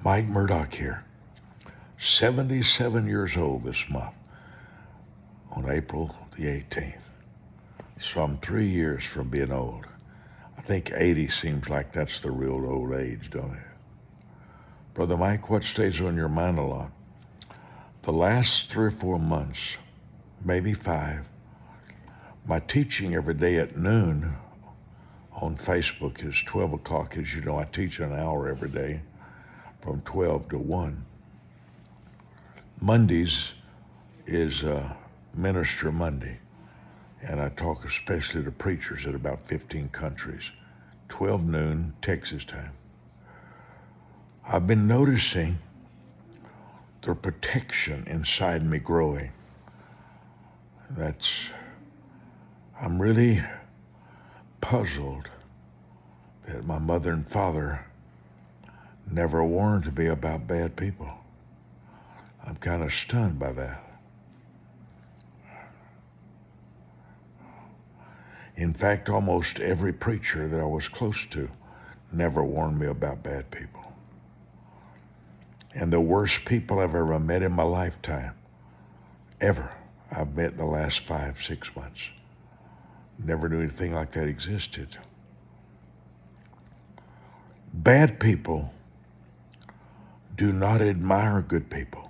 Mike Murdoch here, 77 years old this month on April the 18th. So I'm 3 years from being old. I think 80 seems like that's the real old age, don't it? Brother Mike, what stays on your mind a lot? The last 3 or 4 months, maybe 5, my teaching every day at noon on Facebook is 12 o'clock. As you know, I teach an hour every day from 12 to 1. Mondays is Minister Monday, and I talk especially to preachers in about 15 countries, 12 noon Texas time. I've been noticing the protection inside me growing. I'm really puzzled that my mother and father never warned me about bad people. I'm kind of stunned by that. In fact, almost every preacher that I was close to never warned me about bad people. And the worst people I've ever met in my lifetime, ever, I've met in the last 5-6 months. Never knew anything like that existed. Bad people do not admire good people.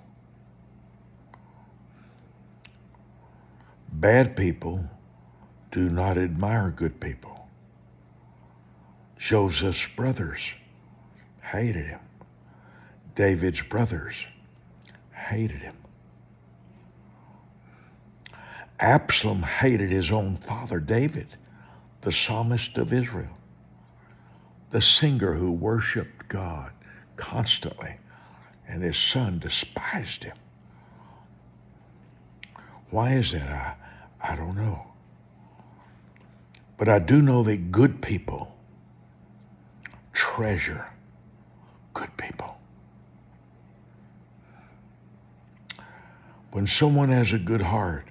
Bad people do not admire good people. Joseph's brothers hated him. David's brothers hated him. Absalom hated his own father, David, the psalmist of Israel, the singer who worshiped God constantly, and his son despised him. Why is that? I don't know. But I do know that good people treasure good people. When someone has a good heart,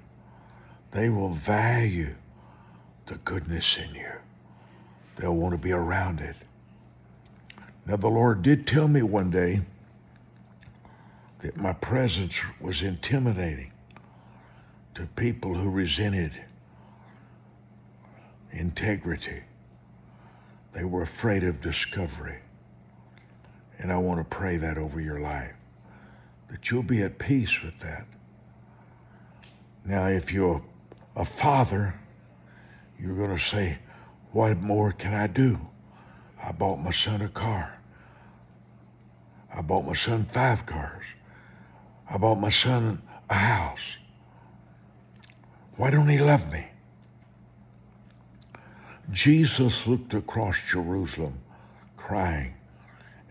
they will value the goodness in you. They'll want to be around it. Now, the Lord did tell me one day that my presence was intimidating to people who resented integrity. They were afraid of discovery. And I want to pray that over your life, that you'll be at peace with that. Now, if you're a father, you're going to say, what more can I do? I bought my son a car. I bought my son 5 cars. I bought my son a house. Why don't he love me? Jesus looked across Jerusalem crying,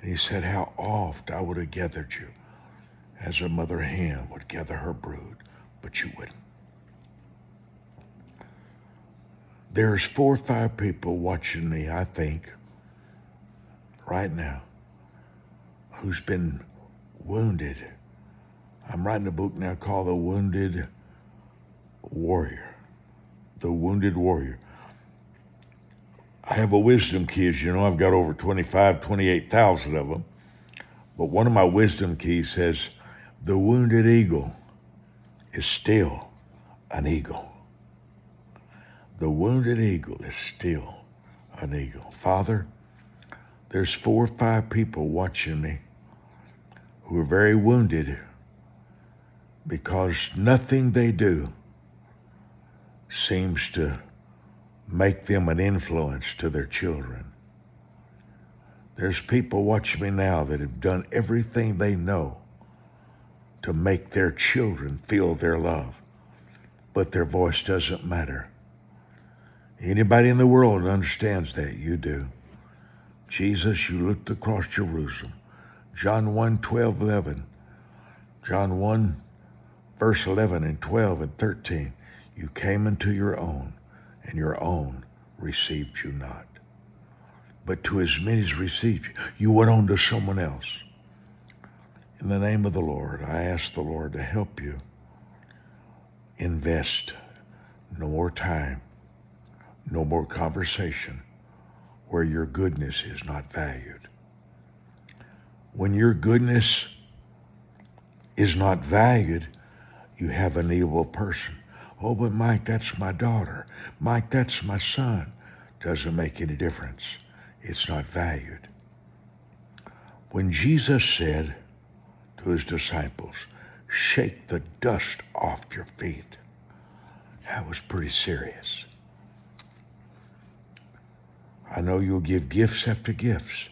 and he said, how oft I would have gathered you as a mother hen would gather her brood, but you wouldn't. There's 4 or 5 people watching me, I think, right now, who's been wounded. I'm writing a book now called The Wounded Warrior. The Wounded Warrior. I have a wisdom key, as you know. I've got over 28,000 of them. But one of my wisdom keys says, the wounded eagle is still an eagle. The wounded eagle is still an eagle. Father, there's 4 or 5 people watching me who are very wounded because nothing they do seems to make them an influence to their children. There's people watching me now that have done everything they know to make their children feel their love, but their voice doesn't matter. Anybody in the world understands that? You do. Jesus, you looked across Jerusalem. John 1, 12, 11. John 1, verse 11 and 12 and 13. You came into your own, and your own received you not. But to as many as received you, you went on to someone else. In the name of the Lord, I ask the Lord to help you invest no more time, no more conversation where your goodness is not valued. When your goodness is not valued, you have an evil person. Oh, but Mike, that's my daughter. Mike, that's my son. Doesn't make any difference. It's not valued. When Jesus said to his disciples, shake the dust off your feet, that was pretty serious. I know you'll give gifts after gifts.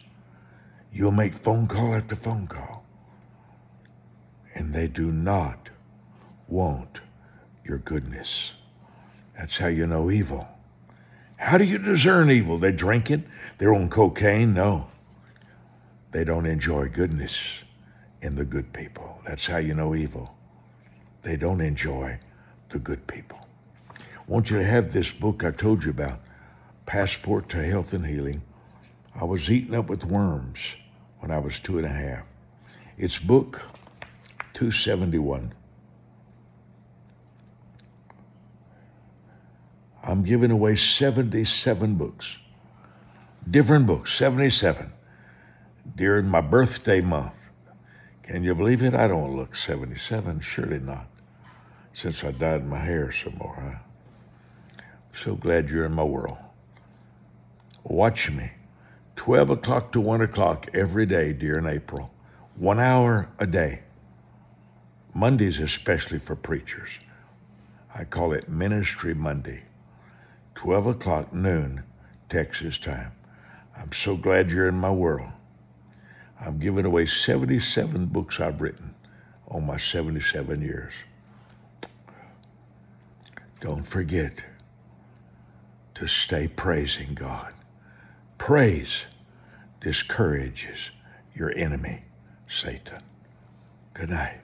You'll make phone call after phone call. And they do not want your goodness. That's how you know evil. How do you discern evil? They're drinking? They're on cocaine? No. They don't enjoy goodness in the good people. That's how you know evil. They don't enjoy the good people. I want you to have this book I told you about, Passport to Health and Healing. I was eaten up with worms when I was 2.5. It's book 271. I'm giving away 77 books. Different books, 77. During my birthday month. Can you believe it? I don't look 77. Surely not. Since I dyed my hair some more, huh? So glad you're in my world. Watch me. 12 o'clock to 1 o'clock every day during April. 1 hour a day. Mondays especially for preachers. I call it Ministry Monday. 12 o'clock noon, Texas time. I'm so glad you're in my world. I'm giving away 77 books I've written on my 77 years. Don't forget to stay praising God. Praise discourages your enemy, Satan. Good night.